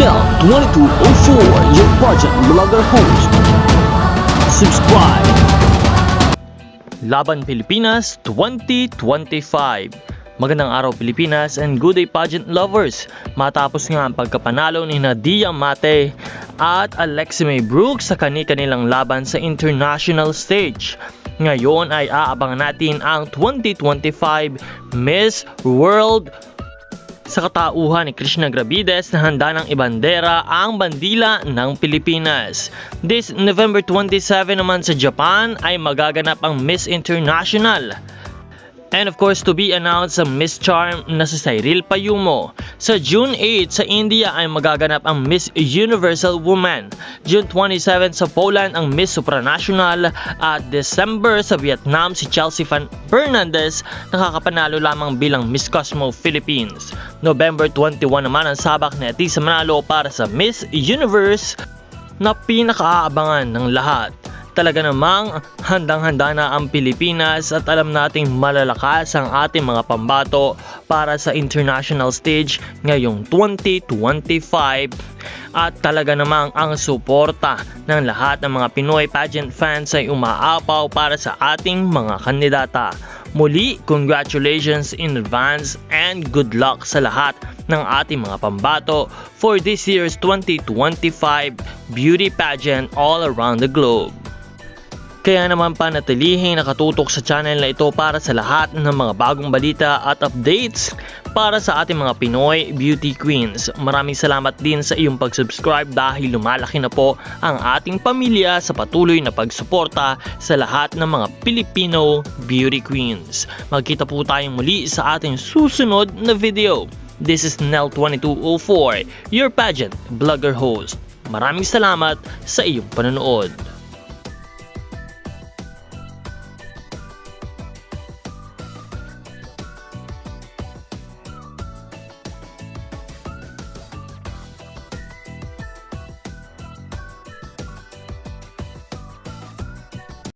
Nel 2204, your pageant blogger host. Subscribe. Laban Pilipinas 2025. Magandang araw Pilipinas and good day pageant lovers. Matapos nga ang pagkapanalo ni Nadia Mate at Alexie May Brooks sa kani-kanilang laban sa international stage. Ngayon ay aabangan natin ang 2025 Miss World sa katauhan ni Krishna Gravides na handa ng ibandera ang bandila ng Pilipinas. This November 27 naman sa Japan ay magaganap ang Miss International. And of course, to be announced ang Miss Charm na si Cyril Payumo. Sa June 8 sa India ay magaganap ang Miss Universal Woman. June 27 sa Poland ang Miss Supranational. At December sa Vietnam si Chelsea Fernandez nakakapanalo lamang bilang Miss Cosmo Philippines. November 21 naman ang sabak ni Atisa Manalo para sa Miss Universe na pinakaaabangan ng lahat. Talaga namang handang-handa na ang Pilipinas at alam nating malalakas ang ating mga pambato para sa international stage ngayong 2025. At talaga namang ang suporta ng lahat ng mga Pinoy pageant fans ay umaapaw para sa ating mga kandidata. Muli, congratulations in advance and good luck sa lahat ng ating mga pambato for this year's 2025 beauty pageant all around the globe. Kaya naman panatilihin nakatutok sa channel na ito para sa lahat ng mga bagong balita at updates para sa ating mga Pinoy Beauty Queens. Maraming salamat din sa iyong pag-subscribe dahil lumalaki na po ang ating pamilya sa patuloy na pagsuporta sa lahat ng mga Filipino Beauty Queens. Magkita po tayong muli sa ating susunod na video. This is Nel 2204, your pageant blogger host. Maraming salamat sa iyong panonood.